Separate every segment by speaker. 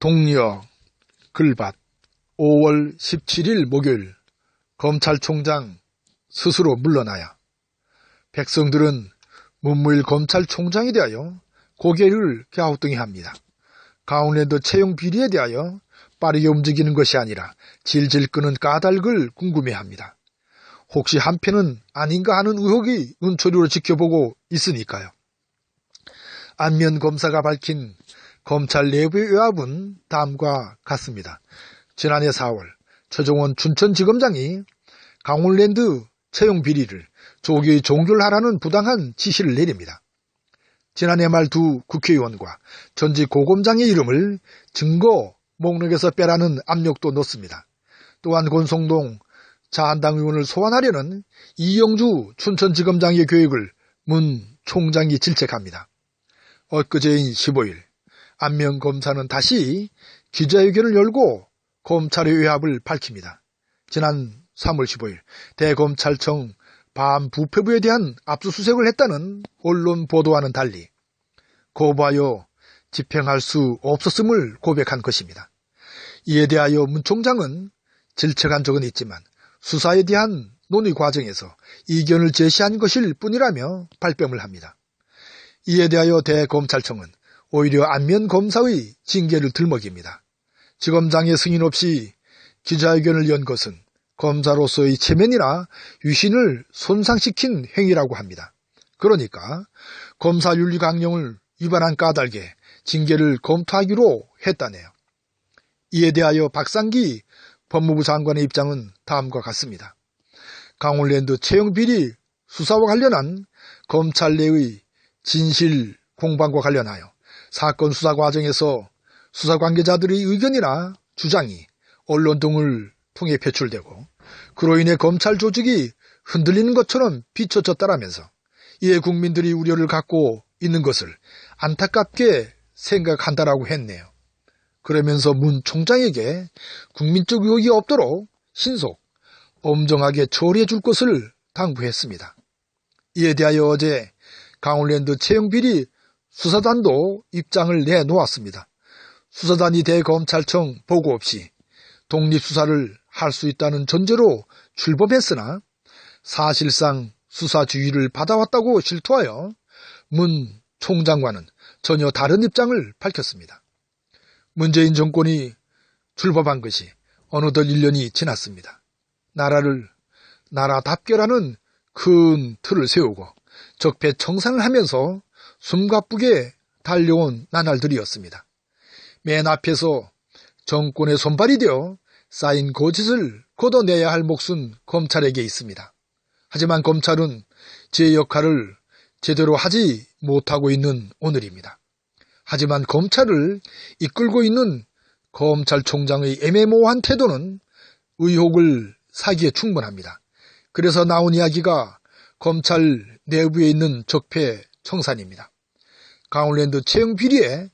Speaker 1: 동리역 글밭 5월 17일 목요일 검찰총장 스스로 물러나야. 백성들은 문무일 검찰총장에 대하여 고개를 갸우뚱해합니다. 강원랜드 채용 비리에 대하여 빠르게 움직이는 것이 아니라 질질 끄는 까닭을 궁금해합니다. 혹시 한편은 아닌가 하는 의혹이 눈초리로 지켜보고 있으니까요. 안면 검사가 밝힌 검찰 내부의 외압은 다음과 같습니다. 지난해 4월 최종원 춘천지검장이 강원랜드 채용 비리를 조기 종결하라는 부당한 지시를 내립니다. 지난해 말 두 국회의원과 전직 고검장의 이름을 증거 목록에서 빼라는 압력도 넣습니다. 또한 권성동 자한당 의원을 소환하려는 이영주 춘천지검장의 계획을 문 총장이 질책합니다. 엊그제인 15일 안면검사는 다시 기자회견을 열고 검찰의 외압을 밝힙니다. 지난 3월 15일 대검찰청 반부패부에 대한 압수수색을 했다는 언론 보도와는 달리 거부하여 집행할 수 없었음을 고백한 것입니다. 이에 대하여 문 총장은 질책한 적은 있지만 수사에 대한 논의 과정에서 이견을 제시한 것일 뿐이라며 발뺌을 합니다. 이에 대하여 대검찰청은 오히려 안면검사의 징계를 들먹입니다. 지검장의 승인 없이 기자회견을 연 것은 검사로서의 체면이나 유신을 손상시킨 행위라고 합니다. 그러니까 검사윤리 강령을 위반한 까닭에 징계를 검토하기로 했다네요. 이에 대하여 박상기 법무부 장관의 입장은 다음과 같습니다. 강원랜드 채용 비리 수사와 관련한 검찰 내의 진실 공방과 관련하여 사건 수사 과정에서 수사 관계자들의 의견이나 주장이 언론 등을 통해 배출되고 그로 인해 검찰 조직이 흔들리는 것처럼 비춰졌다라면서 이에 국민들이 우려를 갖고 있는 것을 안타깝게 생각한다라고 했네요. 그러면서 문 총장에게 국민적 의혹이 없도록 신속 엄정하게 처리해 줄 것을 당부했습니다. 이에 대하여 어제 강원랜드 채용비리 수사단도 입장을 내놓았습니다. 수사단이 대검찰청 보고 없이 독립수사를 할 수 있다는 전제로 출범했으나 사실상 수사 지휘를 받아왔다고 실토하여 문 총장과는 전혀 다른 입장을 밝혔습니다. 문재인 정권이 출범한 것이 어느덧 1년이 지났습니다. 나라를 나라답게라는 큰 틀을 세우고 적폐청산을 하면서 숨가쁘게 달려온 나날들이었습니다. 맨 앞에서 정권의 손발이 되어 쌓인 거짓을 걷어내야 할 몫은 검찰에게 있습니다. 하지만 검찰은 제 역할을 제대로 하지 못하고 있는 오늘입니다. 하지만 검찰을 이끌고 있는 검찰총장의 애매모호한 태도는 의혹을 사기에 충분합니다. 그래서 나온 이야기가 검찰 내부에 있는 적폐 청산입니다. 강원랜드 채용 비리에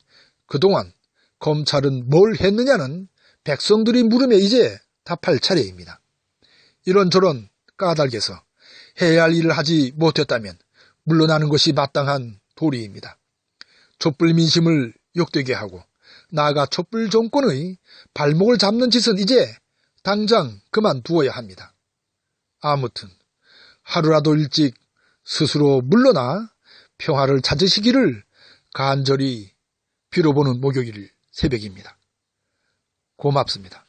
Speaker 1: 그동안 검찰은 뭘 했느냐는 백성들이 물음에 이제 답할 차례입니다. 이런저런 까닭에서 해야 할 일을 하지 못했다면 물러나는 것이 마땅한 도리입니다. 촛불 민심을 욕되게 하고 나아가 촛불 정권의 발목을 잡는 짓은 이제 당장 그만두어야 합니다. 아무튼 하루라도 일찍 스스로 물러나 평화를 찾으시기를 간절히 빌어보는 목요일 새벽입니다. 고맙습니다.